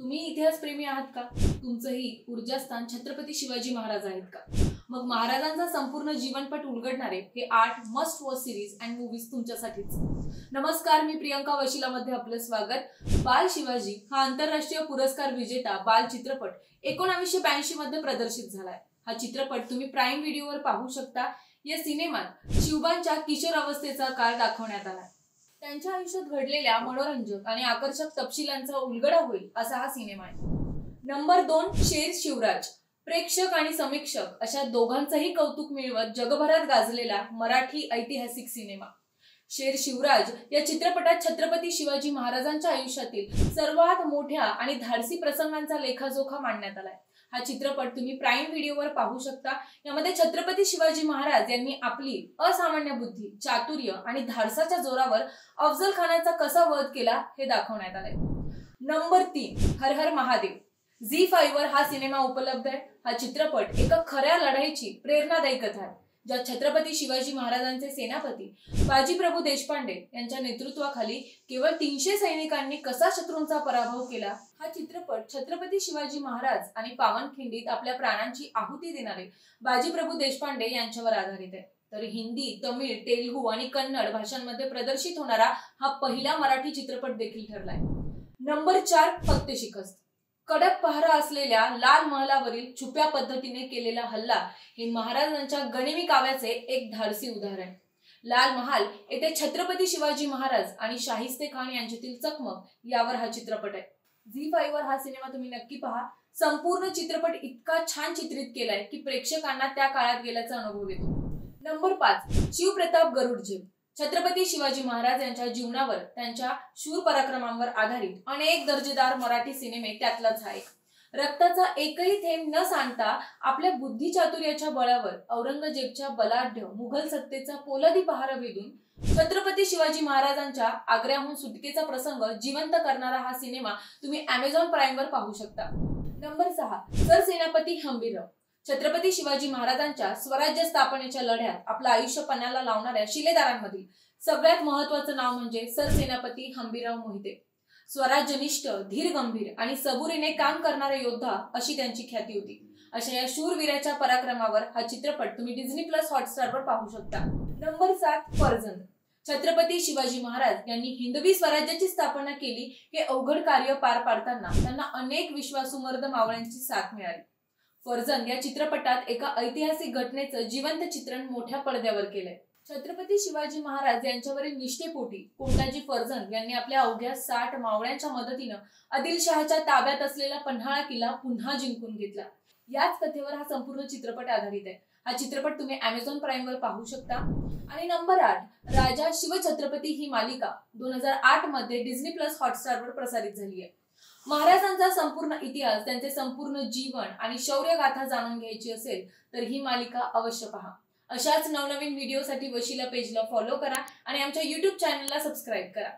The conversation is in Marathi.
तुम्ही इतिहासप्रेमी आहात का? तुमचंही ऊर्जास्थान छत्रपती शिवाजी महाराज आहेत का? मग महाराजांचा संपूर्ण जीवनपट उलगडणारे हे 8 must watch series and movies तुमच्यासाठीच। नमस्कार, मी प्रियंका वशिलामध्ये आपलं स्वागत। बाल शिवाजी हा आंतरराष्ट्रीय पुरस्कार विजेता बाल चित्रपट 1982 मध्ये प्रदर्शित झालाय। हा चित्रपट तुम्ही प्राईम व्हिडिओवर पाहू शकता। या सिनेमात शिवबांच्या किशोरावस्थेचा काळ दाखवण्यात आला। त्यांच्या आयुष्यात घडलेल्या मनोरंजक आणि आकर्षक तपशिलांचा उलगडा होईल असा हा सिनेमा आहे। नंबर 2, शेर शिवराज। प्रेक्षक आणि समीक्षक अशा दोघांचंही कौतुक मिळवत जगभरात गाजलेला मराठी ऐतिहासिक सिनेमा। शेर शिवराज या चित्रपटात छत्रपती शिवाजी महाराजांच्या आयुष्यातील सर्वात मोठ्या आणि धाडसी प्रसंगांचा लेखाजोखा मांडण्यात आलाय। हा चित्रपट तुम्ही प्राईम व्हिडिओवर पाहू शकता। यामध्ये छत्रपती शिवाजी महाराज यांनी आपली असामान्य बुद्धी, चातुर्य आणि धाडसाच्या जोरावर अफजल खानाचा कसा वध केला हे दाखवण्यात आलंय। नंबर 3, हर हर महादेव। झी5 वर हा सिनेमा उपलब्ध आहे। हा चित्रपट एका खऱ्या लढाईची प्रेरणादायी कथा आहे, ज्यात छत्रपती शिवाजी महाराजांचे सेनापती बाजीप्रभू देशपांडे यांच्या नेतृत्वाखाली केवळ 300 सैनिकांनी कसा शत्रूंचा पराभव केला। हा चित्रपट छत्रपती शिवाजी महाराज आणि पावनखिंडीत आपल्या प्राणांची आहुती देणारे बाजीप्रभू देशपांडे यांच्यावर आधारित आहे। तर हिंदी, तमिळ, तेलुगू आणि कन्नड भाषांमध्ये प्रदर्शित होणारा हा पहिला मराठी चित्रपट देखील ठरलाय। नंबर 4, फक्त शिकस्त। कडक पहारा असलेल्या लाल महालावरील छुप्या पद्धतीने केलेला हल्ला हे महाराजांच्या गनिमी काव्याचे एक धाडसी उदाहरण। लाल महाल येथे छत्रपती शिवाजी महाराज आणि शाहिस्ते खान यांच्यातील चकमक यावर हा चित्रपट आहे। झी5 वर हा सिनेमा तुम्ही नक्की पहा। संपूर्ण चित्रपट इतका छान चित्रित केलाय की प्रेक्षकांना त्या काळात गेल्याचा अनुभव येतो। नंबर 5, शिवप्रताप गरुडझेप। छत्रपती शिवाजी महाराज यांच्या जीवनावर, त्यांच्या शूर पराक्रमांवर आधारित अनेक दर्जेदार मराठी सिनेमे त्यातलाच हा एक। रक्ताचा एकही थेंब न सांडता आपल्या बुद्धिचातुर्याच्या बळावर औरंगजेबच्या बलाढ्य मुघल सत्तेचा पोलादी पहारा वेधून छत्रपती शिवाजी महाराजांच्या आग्र्याहून सुटकेचा प्रसंग जिवंत करणारा हा सिनेमा तुम्ही Amazon प्राईम वर पाहू शकता। नंबर 6, सरसेनापती हंबीरराव। छत्रपती शिवाजी महाराजांच्या स्वराज्य स्थापनेच्या लढ्यात आपलं आयुष्य पणाला लावणाऱ्या शिलेदारांमधील सगळ्यात महत्त्वाचं नाव म्हणजे सरसेनापती हंबीरराव मोहिते। स्वराज्यनिष्ठ, धीरगंभीर आणि सबुरीने काम करणारा योद्धा अशी त्यांची ख्याती होती। अशा या शूरवीराच्या पराक्रमावर हा चित्रपट तुम्ही Disney+ हॉटस्टार वर पाहू शकता। नंबर 7, फर्जंद। छत्रपती शिवाजी महाराज यांनी हिंदवी स्वराज्याची स्थापना केली। हे अवघड कार्य पार पाडताना त्यांना अनेक विश्वासू मर्द मावळ्यांची साथ मिळाली। फर्जंद या चित्रपटात एका ऐतिहासिक घटनेचं जिवंत चित्रण मोठ्या पडद्यावर केलंय। छत्रपती शिवाजी महाराज यांच्यावरील निष्ठेपोटी कोंडाजी फर्जंद यांनी आपल्या अवघ्या 60 मावळ्यांच्या मदतीनं आदिलशहाच्या ताब्यात असलेला पन्हाळा किल्ला पुन्हा जिंकून घेतला। याच कथेवर हा संपूर्ण चित्रपट आधारित आहे। हा चित्रपट तुम्ही Amazon प्राईम वर पाहू शकता। आणि नंबर 8, राजा शिवछत्रपती ही मालिका 2008 मध्ये Disney+ हॉटस्टार वर प्रसारित झाली आहे। महाराजांचा संपूर्ण इतिहास, त्यांचे संपूर्ण जीवन आणि शौर्य गाथा जाणून घ्यायची असेल तर ही मालिका अवश्य पहा। अशाच नवनवीन व्हिडिओसाठी वशिला पेजला फॉलो करा आणि आमच्या YouTube चॅनलला सबस्क्राईब करा।